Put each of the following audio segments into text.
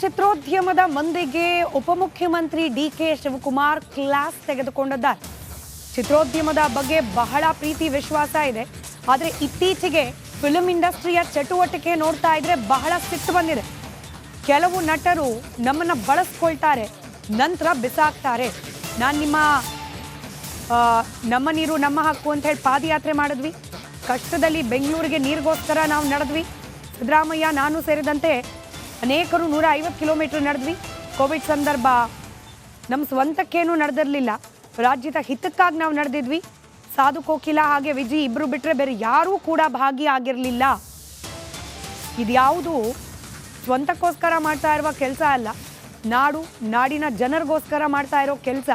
ಚಿತ್ರೋದ್ಯಮದ ಮಂದಿಗೆ ಉಪಮುಖ್ಯಮಂತ್ರಿ ಡಿ.ಕೆ. ಶಿವಕುಮಾರ್ ಕ್ಲಾಸ್ ತೆಗೆದುಕೊಂಡಿದ್ದಾರೆ. ಚಿತ್ರೋದ್ಯಮದ ಬಗ್ಗೆ ಬಹಳ ಪ್ರೀತಿ ವಿಶ್ವಾಸ ಇದೆ. ಆದರೆ ಇತ್ತೀಚೆಗೆ ಫಿಲ್ಮ್ ಇಂಡಸ್ಟ್ರಿಯ ಚಟುವಟಿಕೆ ನೋಡ್ತಾ ಇದ್ರೆ ಬಹಳ ಸಿಟ್ಟು ಬಂದಿದೆ. ಕೆಲವು ನಟರು ನಮ್ಮನ್ನ ಬಳಸ್ಕೊಳ್ತಾರೆ, ನಂತರ ಬಿಸಾಕ್ತಾರೆ. ನಮ್ಮ ನೀರು ನಮ್ಮ ಹಕ್ಕು ಅಂತ ಹೇಳಿ ಪಾದಯಾತ್ರೆ ಮಾಡಿದ್ವಿ. ಕಷ್ಟದಲ್ಲಿ ಬೆಂಗಳೂರಿಗೆ ನೀರಿಗೋಸ್ಕರ ನಾವು ನಡೆದ್ವಿ. ಸಿದ್ದರಾಮಯ್ಯ ನಾನು ಸೇರಿದಂತೆ ಅನೇಕರು 150 ಕಿಲೋಮೀಟರ್ ನಡೆದ್ವಿ. ಕೋವಿಡ್ ಸಂದರ್ಭ ನಮ್ಮ ಸ್ವಂತಕ್ಕೇನೂ ನಡೆದಿರಲಿಲ್ಲ, ರಾಜ್ಯದ ಹಿತಕ್ಕಾಗಿ ನಾವು ನಡೆದಿದ್ವಿ. ಸಾಧು ಕೋಕಿಲ ಹಾಗೆ ವಿಜಿ ಇಬ್ಬರು ಬಿಟ್ಟರೆ ಬೇರೆ ಯಾರೂ ಕೂಡ ಭಾಗಿಯಾಗಿರಲಿಲ್ಲ. ಇದ್ಯಾವುದು ಸ್ವಂತಕ್ಕೋಸ್ಕರ ಮಾಡ್ತಾ ಇರುವ ಕೆಲಸ ಅಲ್ಲ, ನಾಡಿನ ಜನರಿಗೋಸ್ಕರ ಮಾಡ್ತಾ ಇರೋ ಕೆಲಸ.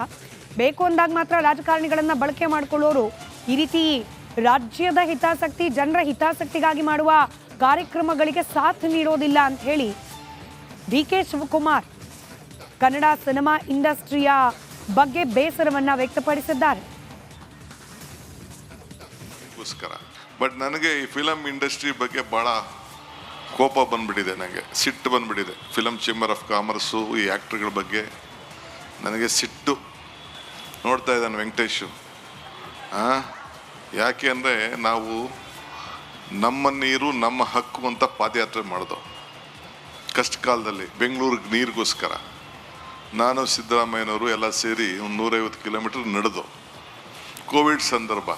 ಬೇಕು ಅಂದಾಗ ಮಾತ್ರ ರಾಜಕಾರಣಿಗಳನ್ನು ಬಳಕೆ ಮಾಡಿಕೊಳ್ಳೋರು ಈ ರೀತಿ ರಾಜ್ಯದ ಹಿತಾಸಕ್ತಿ, ಜನರ ಹಿತಾಸಕ್ತಿಗಾಗಿ ಮಾಡುವ ಕಾರ್ಯಕ್ರಮಗಳಿಗೆ ಸಾಥ್ ನೀಡೋದಿಲ್ಲ ಅಂತ ಹೇಳಿ ಡಿ.ಕೆ. ಶಿವಕುಮಾರ್ ಕನ್ನಡ ಸಿನಿಮಾ ಇಂಡಸ್ಟ್ರಿಯ ಬಗ್ಗೆ ಬೇಸರವನ್ನ ವ್ಯಕ್ತಪಡಿಸಿದ್ದಾರೆ. ಬಟ್ ನನಗೆ ಈ ಫಿಲಮ್ ಇಂಡಸ್ಟ್ರಿ ಬಗ್ಗೆ ಭಾಳ ಕೋಪ ಬಂದ್ಬಿಟ್ಟಿದೆ, ನನಗೆ ಸಿಟ್ಟು ಬಂದ್ಬಿಟ್ಟಿದೆ. ಫಿಲಮ್ ಚೇಂಬರ್ ಆಫ್ ಕಾಮರ್ಸು, ಈ ಆ್ಯಕ್ಟ್ರುಗಳ ಬಗ್ಗೆ ನನಗೆ ಸಿಟ್ಟು. ನೋಡ್ತಾ ಇದ್ದಾನೆ ವೆಂಕಟೇಶು. ಯಾಕೆ ಅಂದರೆ ನಾವು ನಮ್ಮ ನೀರು ನಮ್ಮ ಹಕ್ಕು ಅಂತ ಪಾದಯಾತ್ರೆ ಮಾಡಿದೋ ಕಷ್ಟ ಕಾಲದಲ್ಲಿ ಬೆಂಗಳೂರಿಗೆ ನೀರಿಗೋಸ್ಕರ. ನಾನು ಸಿದ್ದರಾಮಯ್ಯನವರು ಎಲ್ಲ ಸೇರಿ 150 ಕಿಲೋಮೀಟರ್ ನಡೆದು. ಕೋವಿಡ್ ಸಂದರ್ಭ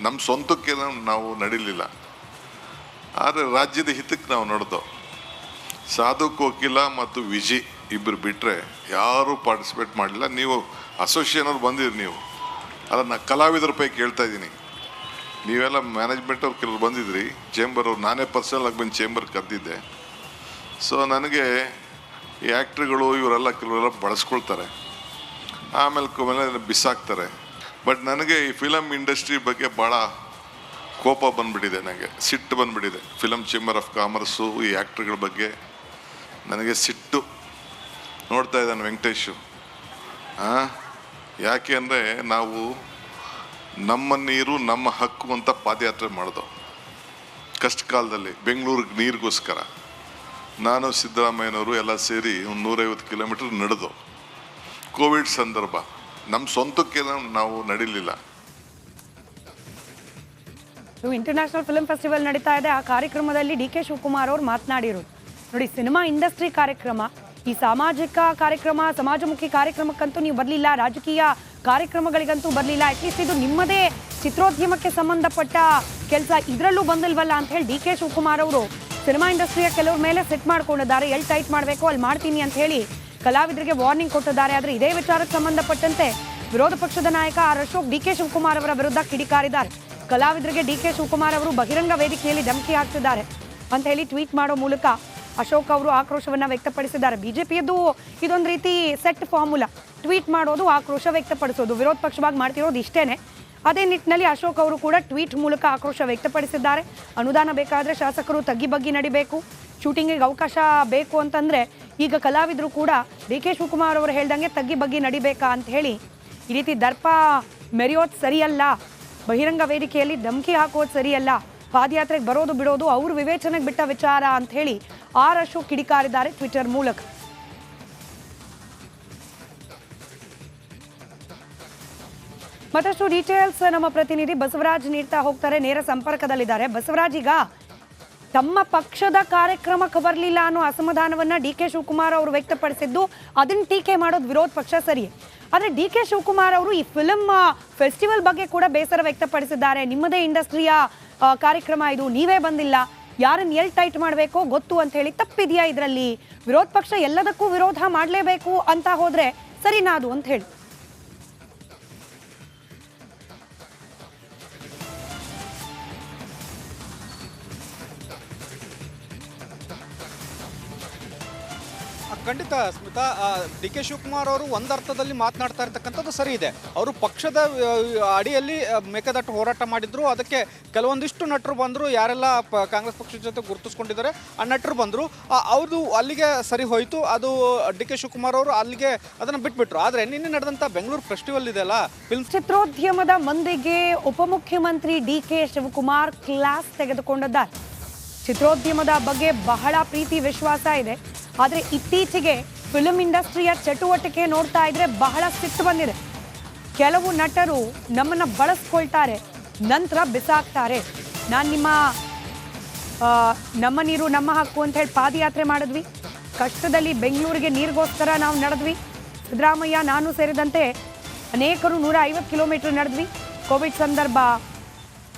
ನಮ್ಮ ಸ್ವಂತಕ್ಕೆ ನಾವು ನಡೀಲಿಲ್ಲ, ಆದರೆ ರಾಜ್ಯದ ಹಿತಕ್ಕೆ ನಾವು ನಡೆದೋ. ಸಾಧು ಕೋಕಿಲ ಮತ್ತು ವಿಜಿ ಇಬ್ಬರು ಬಿಟ್ಟರೆ ಯಾರೂ ಪಾರ್ಟಿಸಿಪೇಟ್ ಮಾಡಲಿಲ್ಲ. ನೀವು ಅಸೋಸಿಯೇಷನವ್ರು ಬಂದಿರಿ, ನೀವು ಅದನ್ನು ಕಲಾವಿದರ ಪೈಕಿ ಕೇಳ್ತಾ ಇದ್ದೀನಿ. ನೀವೆಲ್ಲ ಮ್ಯಾನೇಜ್ಮೆಂಟ್ ಅವ್ರು ಕೆಲವರು ಬಂದಿದ್ರಿ, ಚೇಂಬರ್ ಅವ್ರು. ನಾನೇ ಪರ್ಸನಲಾಗಿ ಬಂದು ಚೇಂಬರ್ ಕರೆದಿದ್ದೆ. ಸೊ ನನಗೆ ಈ ಆ್ಯಕ್ಟ್ರುಗಳು ಇವರೆಲ್ಲ ಕೆಲವರೆಲ್ಲ ಬಳಸ್ಕೊಳ್ತಾರೆ, ಆಮೇಲೆ ಬಿಸಾಕ್ತಾರೆ. ಬಟ್ ನನಗೆ ಈ ಫಿಲಮ್ ಇಂಡಸ್ಟ್ರಿ ಬಗ್ಗೆ ಭಾಳ ಕೋಪ ಬಂದ್ಬಿಟ್ಟಿದೆ, ನನಗೆ ಸಿಟ್ಟು ಬಂದ್ಬಿಟ್ಟಿದೆ. ಫಿಲಮ್ ಚೇಂಬರ್ ಆಫ್ ಕಾಮರ್ಸು, ಈ ಆ್ಯಕ್ಟ್ರುಗಳ ಬಗ್ಗೆ ನನಗೆ ಸಿಟ್ಟು. ನೋಡ್ತಾ ಇದ್ದಾನೆ ವೆಂಕಟೇಶು. ಯಾಕೆ ಅಂದರೆ ನಾವು ನಮ್ಮ ನೀರು ನಮ್ಮ ಹಕ್ಕು ಅಂತ ಪಾದಯಾತ್ರೆ ಮಾಡಿದೋ ಕಷ್ಟ ಕಾಲದಲ್ಲಿ ಬೆಂಗಳೂರಿಗೆ ನೀರಿಗೋಸ್ಕರ. ನಾನು ಸಿದ್ದರಾಮಯ್ಯನವರು ಎಲ್ಲ ಸೇರಿ 150 ಕಿಲೋಮೀಟರ್ ನಡೆದು. ಕೋವಿಡ್ ಸಂದರ್ಭ ನಮ್ಮ ಸ್ವಂತಕ್ಕೆ ನಾವು ನಡೀಲಿಲ್ಲ. ಇಂಟರ್ನ್ಯಾಷನಲ್ ಫಿಲ್ಮ್ ಫೆಸ್ಟಿವಲ್ ನಡೀತಾ ಇದೆ. ಆ ಕಾರ್ಯಕ್ರಮದಲ್ಲಿ ಡಿ.ಕೆ. ಶಿವಕುಮಾರ್ ಅವರು ಮಾತನಾಡಿರೋದು ನೋಡಿ. ಸಿನಿಮಾ ಇಂಡಸ್ಟ್ರಿ ಕಾರ್ಯಕ್ರಮ, ಈ ಸಾಮಾಜಿಕ ಕಾರ್ಯಕ್ರಮ, ಸಮಾಜಮುಖಿ ಕಾರ್ಯಕ್ರಮಕ್ಕಂತೂ ನೀವು ಬರಲಿಲ್ಲ, ರಾಜಕೀಯ ಕಾರ್ಯಕ್ರಮಗಳಿಗಂತೂ ಬರಲಿಲ್ಲ. ಅಟ್ಲೀಸ್ಟ್ ಇದು ನಿಮ್ಮದೇ ಚಿತ್ರೋದ್ಯಮಕ್ಕೆ ಸಂಬಂಧಪಟ್ಟ ಕೆಲಸ, ಇದರಲ್ಲೂ ಬಂದಿಲ್ವಲ್ಲ ಅಂತ ಹೇಳಿ ಡಿ.ಕೆ. ಶಿವಕುಮಾರ್ ಅವರು ಸಿನಿಮಾ ಇಂಡಸ್ಟ್ರಿಯ ಕೆಲವ್ರ ಮೇಲೆ ಸೆಟ್ ಮಾಡ್ಕೊಂಡಿದ್ದಾರೆ. ಎಲ್ಲಿ ಟೈಟ್ ಮಾಡಬೇಕು ಅಲ್ಲಿ ಮಾಡ್ತೀನಿ ಅಂತ ಹೇಳಿ ಕಲಾವಿದರಿಗೆ ವಾರ್ನಿಂಗ್ ಕೊಟ್ಟಿದ್ದಾರೆ. ಆದರೆ ಇದೇ ವಿಚಾರಕ್ಕೆ ಸಂಬಂಧಪಟ್ಟಂತೆ ವಿರೋಧ ಪಕ್ಷದ ನಾಯಕ ಆರ್ ಅಶೋಕ್ ಡಿ.ಕೆ. ಶಿವಕುಮಾರ್ ಅವರ ವಿರುದ್ಧ ಕಿಡಿಕಾರಿದ್ದಾರೆ. ಕಲಾವಿದರಿಗೆ ಡಿ.ಕೆ. ಶಿವಕುಮಾರ್ ಅವರು ಬಹಿರಂಗ ವೇದಿಕೆಯಲ್ಲಿ ಧಮಕಿ ಹಾಕ್ತಿದ್ದಾರೆ ಅಂತ ಹೇಳಿ ಟ್ವೀಟ್ ಮಾಡೋ ಮೂಲಕ ಅಶೋಕ್ ಅವರು ಆಕ್ರೋಶವನ್ನ ವ್ಯಕ್ತಪಡಿಸಿದ್ದಾರೆ. ಬಿಜೆಪಿಯದ್ದು ಇದೊಂದು ರೀತಿ ಸೆಟ್ ಫಾರ್ಮುಲಾ, ಟ್ವೀಟ್ ಮಾಡೋದು, ಆಕ್ರೋಶ ವ್ಯಕ್ತಪಡಿಸೋದು. ವಿರೋಧ ಪಕ್ಷವಾಗಿ ಮಾಡ್ತಿರೋದು ಇಷ್ಟೇನೆ. ಅದೇ ನಿಟ್ಟಿನಲ್ಲಿ ಅಶೋಕ್ ಅವರು ಕೂಡ ಟ್ವೀಟ್ ಮೂಲಕ ಆಕ್ರೋಶ ವ್ಯಕ್ತಪಡಿಸಿದ್ದಾರೆ. ಅನುದಾನ ಬೇಕಾದರೆ ಶಾಸಕರು ತಗ್ಗಿ ಬಗ್ಗಿ ನಡಿಬೇಕು, ಶೂಟಿಂಗಿಗೆ ಅವಕಾಶ ಬೇಕು ಅಂತಂದರೆ ಈಗ ಕಲಾವಿದರು ಕೂಡ ಡಿ.ಕೆ. ಶಿವಕುಮಾರ್ ಅವರು ಹೇಳ್ದಂಗೆ ತಗ್ಗಿ ಬಗ್ಗಿ ನಡಿಬೇಕಾ ಅಂತ ಹೇಳಿ ಈ ರೀತಿ ದರ್ಪ ಮೆರೆಯೋದು ಸರಿಯಲ್ಲ, ಬಹಿರಂಗ ವೇದಿಕೆಯಲ್ಲಿ ಧಮಕಿ ಹಾಕೋದು ಸರಿಯಲ್ಲ, ಪಾದಯಾತ್ರೆಗೆ ಬರೋದು ಬಿಡೋದು ಅವ್ರ ವಿವೇಚನೆಗೆ ಬಿಟ್ಟ ವಿಚಾರ ಅಂತ ಹೇಳಿ ಆರ್ ಅಶೋಕ್ ಕಿಡಿಕಾರಿದ್ದಾರೆ ಟ್ವಿಟರ್ ಮೂಲಕ. ಮತ್ತಷ್ಟು ಡೀಟೇಲ್ಸ್ ನಮ್ಮ ಪ್ರತಿನಿಧಿ ಬಸವರಾಜ್ ನೀಡ್ತಾ ಹೋಗ್ತಾರೆ, ನೇರ ಸಂಪರ್ಕದಲ್ಲಿದ್ದಾರೆ. ಬಸವರಾಜ್, ಈಗ ತಮ್ಮ ಪಕ್ಷದ ಕಾರ್ಯಕ್ರಮಕ್ಕೆ ಬರಲಿಲ್ಲ ಅನ್ನೋ ಅಸಮಾಧಾನವನ್ನ ಡಿ.ಕೆ. ಶಿವಕುಮಾರ್ ಅವರು ವ್ಯಕ್ತಪಡಿಸಿದ್ದು, ಅದನ್ನ ಟೀಕೆ ಮಾಡೋದು ವಿರೋಧ ಪಕ್ಷ ಸರಿ. ಆದರೆ ಡಿ.ಕೆ. ಶಿವಕುಮಾರ್ ಅವರು ಈ ಫಿಲ್ಮ್ ಫೆಸ್ಟಿವಲ್ ಬಗ್ಗೆ ಕೂಡ ಬೇಸರ ವ್ಯಕ್ತಪಡಿಸಿದ್ದಾರೆ. ನಿಮ್ಮದೇ ಇಂಡಸ್ಟ್ರಿಯ ಕಾರ್ಯಕ್ರಮ ಇದು, ನೀವೇ ಬಂದಿಲ್ಲ, ಯಾರನ್ನ ಎಲ್ಲಿ ಟೈಟ್ ಮಾಡಬೇಕೋ ಗೊತ್ತು ಅಂತ ಹೇಳಿ. ತಪ್ಪಿದೆಯಾ ಇದರಲ್ಲಿ? ವಿರೋಧ ಪಕ್ಷ ಎಲ್ಲದಕ್ಕೂ ವಿರೋಧ ಮಾಡಲೇಬೇಕು ಅಂತ ಹೋದ್ರೆ ಸರಿನಾ ಅದು ಅಂತ ಹೇಳಿ? ಖಂಡಿತ ಸ್ಮಿತಾ, ಡಿ.ಕೆ. ಶಿವಕುಮಾರ್ ಅವರು ಒಂದರ್ಥದಲ್ಲಿ ಮಾತನಾಡ್ತಾ ಇರ್ತಕ್ಕಂಥದ್ದು ಸರಿ ಇದೆ. ಅವರು ಪಕ್ಷದ ಅಡಿಯಲ್ಲಿ ಮೇಕೆದಾಟು ಹೋರಾಟ ಮಾಡಿದ್ರು, ಅದಕ್ಕೆ ಕೆಲವೊಂದಿಷ್ಟು ನಟರು ಬಂದರು, ಯಾರೆಲ್ಲ ಕಾಂಗ್ರೆಸ್ ಪಕ್ಷದ ಜೊತೆ ಗುರುತಿಸ್ಕೊಂಡಿದ್ದಾರೆ ಆ ನಟರು ಬಂದರು, ಅವ್ರದ್ದು ಅಲ್ಲಿಗೆ ಸರಿ ಹೋಯಿತು. ಅದು ಡಿ.ಕೆ. ಶಿವಕುಮಾರ್ ಅವರು ಅಲ್ಲಿಗೆ ಅದನ್ನು ಬಿಟ್ಬಿಟ್ರು. ಆದರೆ ನಿನ್ನೆ ನಡೆದಂಥ ಬೆಂಗಳೂರು ಫೆಸ್ಟಿವಲ್ ಇದೆಯಲ್ಲ, ಫಿಲ್ಮ್ ಚಿತ್ರೋದ್ಯಮದ ಮಂದಿಗೆ ಉಪಮುಖ್ಯಮಂತ್ರಿ ಡಿ.ಕೆ. ಶಿವಕುಮಾರ್ ಕ್ಲಾಸ್ ತೆಗೆದುಕೊಂಡಿದ್ದಾರೆ. ಚಿತ್ರೋದ್ಯಮದ ಬಗ್ಗೆ ಬಹಳ ಪ್ರೀತಿ ವಿಶ್ವಾಸ ಇದೆ. ಆದರೆ ಇತ್ತೀಚೆಗೆ ಫಿಲ್ಮ್ ಇಂಡಸ್ಟ್ರಿಯ ಚಟುವಟಿಕೆ ನೋಡ್ತಾ ಇದ್ರೆ ಬಹಳ ಸಿಟ್ಟು ಬಂದಿದೆ. ಕೆಲವು ನಟರು ನಮ್ಮನ್ನ ಬಳಸ್ಕೊಳ್ತಾರೆ, ನಂತರ ಬಿಸಾಕ್ತಾರೆ. ನಾನು ನಮ್ಮ ನೀರು ನಮ್ಮ ಹಕ್ಕು ಅಂತ ಹೇಳಿ ಪಾದಯಾತ್ರೆ ಮಾಡಿದ್ವಿ. ಕಷ್ಟದಲ್ಲಿ ಬೆಂಗಳೂರಿಗೆ ನೀರಿಗೋಸ್ಕರ ನಾವು ನಡೆದ್ವಿ. ಸಿದ್ದರಾಮಯ್ಯ ನಾನು ಸೇರಿದಂತೆ ಅನೇಕರು 150 ಕಿಲೋಮೀಟರ್ ನಡೆದ್ವಿ. ಕೋವಿಡ್ ಸಂದರ್ಭ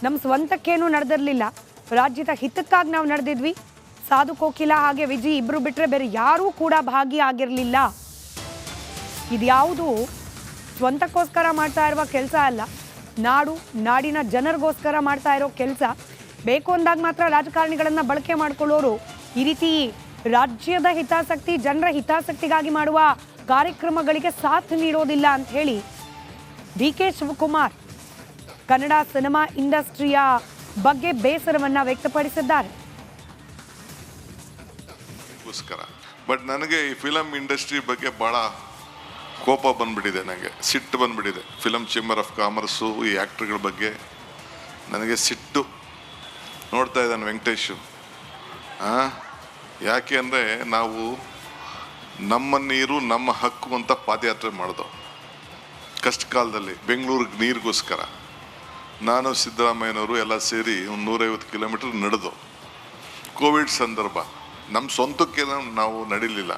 ನಮ್ಮ ಸ್ವಂತಕ್ಕೇನೂ ನಡೆದಿರಲಿಲ್ಲ, ರಾಜ್ಯದ ಹಿತಕ್ಕಾಗಿ ನಾವು ನಡೆದಿದ್ವಿ. ಸಾಧು ಕೋಕಿಲ ಹಾಗೆ ವಿಜಿ ಇಬ್ಬರು ಬಿಟ್ಟರೆ ಬೇರೆ ಯಾರೂ ಕೂಡ ಭಾಗಿಯಾಗಿರಲಿಲ್ಲ. ಇದ್ಯಾವುದು ಸ್ವಂತಕ್ಕೋಸ್ಕರ ಮಾಡ್ತಾ ಇರುವ ಕೆಲಸ ಅಲ್ಲ, ನಾಡು ನಾಡಿನ ಜನರಿಗೋಸ್ಕರ ಮಾಡ್ತಾ ಇರೋ ಕೆಲಸ. ಬೇಕು ಅಂದಾಗ ಮಾತ್ರ ರಾಜಕಾರಣಿಗಳನ್ನು ಬಳಕೆ ಮಾಡಿಕೊಳ್ಳೋರು ಈ ರೀತಿ ರಾಜ್ಯದ ಹಿತಾಸಕ್ತಿ, ಜನರ ಹಿತಾಸಕ್ತಿಗಾಗಿ ಮಾಡುವ ಕಾರ್ಯಕ್ರಮಗಳಿಗೆ ಸಾಥ್ ನೀಡೋದಿಲ್ಲ ಅಂತ ಹೇಳಿ ಡಿ.ಕೆ. ಶಿವಕುಮಾರ್ ಕನ್ನಡ ಸಿನಿಮಾ ಇಂಡಸ್ಟ್ರಿಯ ಬಗ್ಗೆ ಬೇಸರವನ್ನ ವ್ಯಕ್ತಪಡಿಸಿದ್ದಾರೆ. ಬಟ್ ನನಗೆ ಈ ಫಿಲಮ್ ಇಂಡಸ್ಟ್ರಿ ಬಗ್ಗೆ ಭಾಳ ಕೋಪ ಬಂದ್ಬಿಟ್ಟಿದೆ, ನನಗೆ ಸಿಟ್ಟು ಬಂದ್ಬಿಟ್ಟಿದೆ. ಫಿಲಮ್ ಚೇಂಬರ್ ಆಫ್ ಕಾಮರ್ಸು, ಈ ಆ್ಯಕ್ಟ್ರುಗಳ ಬಗ್ಗೆ ನನಗೆ ಸಿಟ್ಟು. ನೋಡ್ತಾ ಇದ್ದಾನೆ ವೆಂಕಟೇಶು. ಯಾಕೆ ಅಂದರೆ ನಾವು ನಮ್ಮ ನೀರು ನಮ್ಮ ಹಕ್ಕು ಅಂತ ಪಾದಯಾತ್ರೆ ಮಾಡಿದೋ ಕಷ್ಟ ಕಾಲದಲ್ಲಿ ಬೆಂಗಳೂರಿಗೆ ನೀರಿಗೋಸ್ಕರ. ನಾನು ಸಿದ್ದರಾಮಯ್ಯನವರು ಎಲ್ಲ ಸೇರಿ ಒಂದು 150 ಕಿಲೋಮೀಟರ್ ನಡೆದು. ಕೋವಿಡ್ ಸಂದರ್ಭ ನಮ್ಮ ಸ್ವಂತಕ್ಕೆ ನಾವು ನಡೀಲಿಲ್ಲ,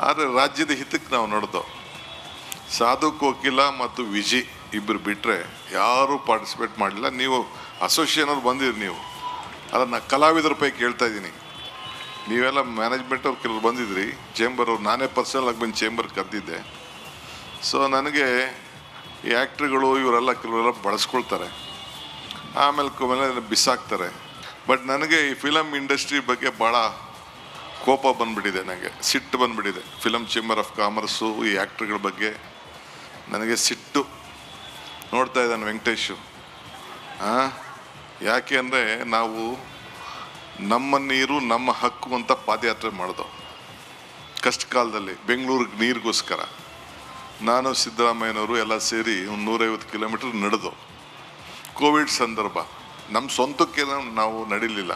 ಆದರೆ ರಾಜ್ಯದ ಹಿತಕ್ಕೆ ನಾವು ನಡೆದೋ. ಸಾಧು ಕೋಕಿಲ ಮತ್ತು ವಿಜಿ ಇಬ್ಬರು ಬಿಟ್ಟರೆ ಯಾರೂ ಪಾರ್ಟಿಸಿಪೇಟ್ ಮಾಡಲಿಲ್ಲ. ನೀವು ಅಸೋಸಿಯೇಷನವ್ರು ಬಂದಿರಿ, ನೀವು ಅದನ್ನು ಕಲಾವಿದರ ಪೈಕಿ ಕೇಳ್ತಾ ಇದ್ದೀನಿ. ನೀವೆಲ್ಲ ಮ್ಯಾನೇಜ್ಮೆಂಟ್ ಅವ್ರು ಕೆಲವರು ಬಂದಿದ್ರಿ, ಚೇಂಬರ್ ಅವ್ರು, ನಾನೇ ಪರ್ಸನಲ್ ಆಗಿ ಬಂದು ಚೇಂಬರ್ ಕರೆದಿದ್ದೆ. ಸೊ ನನಗೆ ಈ ಆ್ಯಕ್ಟ್ರುಗಳು ಇವರೆಲ್ಲ ಕೆಲವರೆಲ್ಲ ಬಳಸ್ಕೊಳ್ತಾರೆ, ಆಮೇಲೆ ಬಿಸಾಕ್ತಾರೆ. ಬಟ್ ನನಗೆ ಈ ಫಿಲಮ್ ಇಂಡಸ್ಟ್ರಿ ಬಗ್ಗೆ ಭಾಳ ಕೋಪ ಬಂದ್ಬಿಟ್ಟಿದೆ, ನನಗೆ ಸಿಟ್ಟು ಬಂದ್ಬಿಟ್ಟಿದೆ. ಫಿಲಮ್ ಚೇಂಬರ್ ಆಫ್ ಕಾಮರ್ಸು, ಈ ಆ್ಯಕ್ಟ್ರುಗಳ ಬಗ್ಗೆ ನನಗೆ ಸಿಟ್ಟು. ನೋಡ್ತಾ ಇದ್ದಾನೆ ವೆಂಕಟೇಶು. ಯಾಕೆ ಅಂದರೆ ನಾವು ನಮ್ಮ ನೀರು ನಮ್ಮ ಹಕ್ಕು ಅಂತ ಪಾದಯಾತ್ರೆ ಮಾಡಿದೋ ಕಷ್ಟ ಕಾಲದಲ್ಲಿ ಬೆಂಗಳೂರಿಗೆ ನೀರಿಗೋಸ್ಕರ. ನಾನು ಸಿದ್ದರಾಮಯ್ಯನವರು ಎಲ್ಲ ಸೇರಿ ಒಂದು 150 ಕಿಲೋಮೀಟರ್ ನಡೆದು. ಕೋವಿಡ್ ಸಂದರ್ಭ ನಮ್ಮ ಸ್ವಂತಕ್ಕೆ ನಾವು ನಡೀಲಿಲ್ಲ.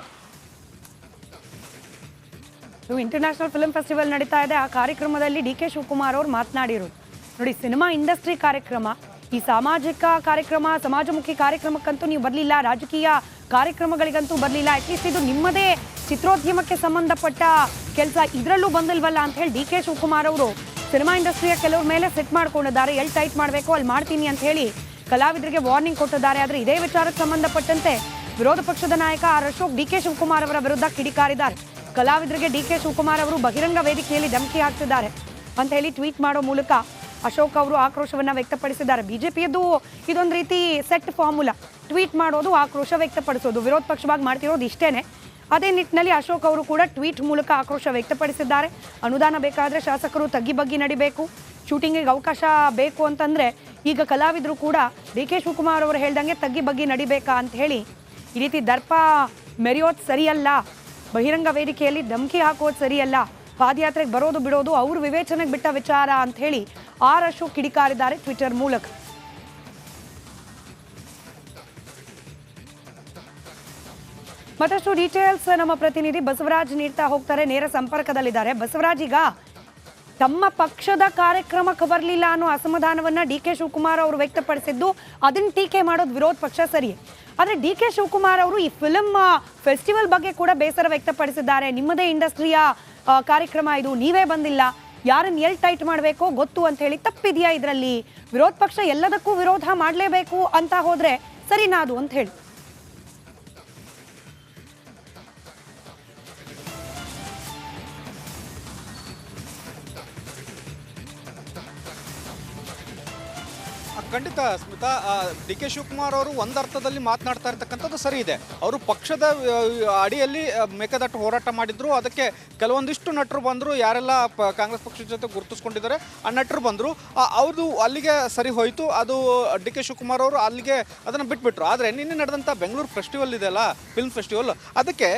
ಇಂಟರ್ನ್ಯಾಷನಲ್ ಫಿಲ್ಮ್ ಫೆಸ್ಟಿವಲ್ ನಡೀತಾ ಇದೆ. ಆ ಕಾರ್ಯಕ್ರಮದಲ್ಲಿ ಡಿ.ಕೆ. ಶಿವಕುಮಾರ್ ಅವರು ಮಾತನಾಡಿರೋದು ನೋಡಿ. ಸಿನಿಮಾ ಇಂಡಸ್ಟ್ರಿ ಕಾರ್ಯಕ್ರಮ, ಈ ಸಾಮಾಜಿಕ ಕಾರ್ಯಕ್ರಮ, ಸಮಾಜಮುಖಿ ಕಾರ್ಯಕ್ರಮಕ್ಕಂತೂ ನೀವು ಬರಲಿಲ್ಲ, ರಾಜಕೀಯ ಕಾರ್ಯಕ್ರಮಗಳಿಗಂತೂ ಬರಲಿಲ್ಲ. ಅಟ್ಲೀಸ್ಟ್ ಇದು ನಿಮ್ಮದೇ ಚಿತ್ರೋದ್ಯಮಕ್ಕೆ ಸಂಬಂಧಪಟ್ಟ ಕೆಲಸ, ಇದರಲ್ಲೂ ಬಂದಿಲ್ವಲ್ಲ ಅಂತ ಹೇಳಿ ಡಿ.ಕೆ. ಶಿವಕುಮಾರ್ ಅವರು ಸಿನಿಮಾ ಇಂಡಸ್ಟ್ರಿಯ ಕೆಲವ್ರ ಮೇಲೆ ಸೆಟ್ ಮಾಡ್ಕೊಂಡಿದ್ದಾರೆ. ಎಲ್ಲಿ ಟೈಟ್ ಮಾಡಬೇಕು ಅಲ್ಲಿ ಮಾಡ್ತೀನಿ ಅಂತ ಹೇಳಿ ಕಲಾವಿದರಿಗೆ ವಾರ್ನಿಂಗ್ ಕೊಟ್ಟಿದ್ದಾರೆ. ಆದರೆ ಇದೇ ವಿಚಾರಕ್ಕೆ ಸಂಬಂಧಪಟ್ಟಂತೆ ವಿರೋಧ ಪಕ್ಷದ ನಾಯಕ ಆರ್ ಅಶೋಕ್ ಡಿ.ಕೆ. ಶಿವಕುಮಾರ್ ಅವರ ವಿರುದ್ಧ ಕಿಡಿಕಾರಿದ್ದಾರೆ. ಕಲಾವಿದರಿಗೆ ಡಿ.ಕೆ. ಶಿವಕುಮಾರ್ ಅವರು ಬಹಿರಂಗ ವೇದಿಕೆಯಲ್ಲಿ ಧಮಕಿ ಹಾಕ್ತಿದ್ದಾರೆ ಅಂತ ಹೇಳಿ ಟ್ವೀಟ್ ಮಾಡೋ ಮೂಲಕ ಅಶೋಕ್ ಅವರು ಆಕ್ರೋಶವನ್ನ ವ್ಯಕ್ತಪಡಿಸಿದ್ದಾರೆ. ಬಿಜೆಪಿಯದ್ದು ಇದೊಂದು ರೀತಿ ಸೆಟ್ ಫಾರ್ಮುಲಾ, ಟ್ವೀಟ್ ಮಾಡೋದು, ಆಕ್ರೋಶ ವ್ಯಕ್ತಪಡಿಸೋದು. ವಿರೋಧ ಪಕ್ಷವಾಗಿ ಮಾಡ್ತಿರೋದು ಇಷ್ಟೇನೆ. ಅದೇ ನಿಟ್ಟಿನಲ್ಲಿ ಅಶೋಕ್ ಅವರು ಕೂಡ ಟ್ವೀಟ್ ಮೂಲಕ ಆಕ್ರೋಶ ವ್ಯಕ್ತಪಡಿಸಿದ್ದಾರೆ. ಅನುದಾನ ಬೇಕಾದರೆ ಶಾಸಕರು ತಗ್ಗಿಬಗ್ಗಿ ನಡಿಬೇಕು, ಶೂಟಿಂಗಿಗೆ ಅವಕಾಶ ಬೇಕು ಅಂತಂದರೆ ಈಗ ಕಲಾವಿದರು ಕೂಡ ಡಿ.ಕೆ. ಶಿವಕುಮಾರ್ ಅವರು ಹೇಳ್ದಂಗೆ ತಗ್ಗಿಬಗ್ಗಿ ನಡಿಬೇಕಾ ಅಂತ ಹೇಳಿ ಈ ರೀತಿ ದರ್ಪ ಮೆರೆಯೋದು ಸರಿಯಲ್ಲ, ಬಹಿರಂಗ ವೇದಿಕೆಯಲ್ಲಿ ಧಮಕಿ ಹಾಕೋದು ಸರಿಯಲ್ಲ, ಪಾದಯಾತ್ರೆಗೆ ಬರೋದು ಬಿಡೋದು ಅವರು ವಿವೇಚನೆಗೆ ಬಿಟ್ಟ ವಿಚಾರ ಅಂತ ಹೇಳಿ ಆರ್ ಅಶೋಕ್ ಕಿಡಿಕಾರಿದ್ದಾರೆ ಟ್ವಿಟರ್ ಮೂಲಕ. ಮತ್ತಷ್ಟು ಡೀಟೇಲ್ಸ್ ನಮ್ಮ ಪ್ರತಿನಿಧಿ ಬಸವರಾಜ್ ನೀಡ್ತಾ ಹೋಗ್ತಾರೆ, ನೇರ ಸಂಪರ್ಕದಲ್ಲಿದ್ದಾರೆ. ಬಸವರಾಜ್, ಈಗ ತಮ್ಮ ಪಕ್ಷದ ಕಾರ್ಯಕ್ರಮಕ್ಕೆ ಬರಲಿಲ್ಲ ಅನ್ನೋ ಅಸಮಾಧಾನವನ್ನ ಡಿ.ಕೆ. ಶಿವಕುಮಾರ್ ಅವರು ವ್ಯಕ್ತಪಡಿಸಿದ್ದು, ಅದನ್ನ ಟೀಕೆ ಮಾಡೋದು ವಿರೋಧ ಪಕ್ಷ ಸರಿಯೇ? ಆದರೆ ಡಿ.ಕೆ. ಶಿವಕುಮಾರ್ ಅವರು ಈ ಫಿಲ್ಮ್ ಫೆಸ್ಟಿವಲ್ ಬಗ್ಗೆ ಕೂಡ ಬೇಸರ ವ್ಯಕ್ತಪಡಿಸಿದ್ದಾರೆ. ನಿಮ್ಮದೇ ಇಂಡಸ್ಟ್ರಿಯ ಕಾರ್ಯಕ್ರಮ ಇದು, ನೀವೇ ಬಂದಿಲ್ಲ, ಯಾರನ್ನ ಎಲ್ಲಿ ಟೈಟ್ ಮಾಡಬೇಕೋ ಗೊತ್ತು ಅಂತ ಹೇಳಿ. ತಪ್ಪಿದೆಯಾ ಇದರಲ್ಲಿ? ವಿರೋಧ ಪಕ್ಷ ಎಲ್ಲದಕ್ಕೂ ವಿರೋಧ ಮಾಡಲೇಬೇಕು ಅಂತ ಹೋದ್ರೆ ಸರಿನಾ ಅದು ಅಂತ ಹೇಳಿ? ಖಂಡಿತ ಸ್ಮಿತಾ, ಡಿ.ಕೆ. ಶಿವಕುಮಾರ್ ಅವರು ಒಂದರ್ಥದಲ್ಲಿ ಮಾತನಾಡ್ತಾ ಇರ್ತಕ್ಕಂಥದ್ದು ಸರಿ ಇದೆ. ಅವರು ಪಕ್ಷದ ಅಡಿಯಲ್ಲಿ ಮೇಕೆದಾಟು ಹೋರಾಟ ಮಾಡಿದ್ರು, ಅದಕ್ಕೆ ಕೆಲವೊಂದಿಷ್ಟು ನಟರು ಬಂದರು. ಯಾರೆಲ್ಲ ಕಾಂಗ್ರೆಸ್ ಪಕ್ಷದ ಜೊತೆ ಗುರುತಿಸ್ಕೊಂಡಿದ್ದಾರೆ ಆ ನಟರು ಬಂದರು, ಅವ್ರದ್ದು ಅಲ್ಲಿಗೆ ಸರಿ ಹೋಯಿತು. ಅದು ಡಿ.ಕೆ. ಶಿವಕುಮಾರ್ ಅವರು ಅಲ್ಲಿಗೆ ಅದನ್ನು ಬಿಟ್ಬಿಟ್ರು. ಆದರೆ ನಿನ್ನೆ ನಡೆದಂಥ ಬೆಂಗಳೂರು ಫೆಸ್ಟಿವಲ್ ಇದೆಯಲ್ಲ, ಫಿಲ್ಮ್ ಫೆಸ್ಟಿವಲ್, ಅದಕ್ಕೆ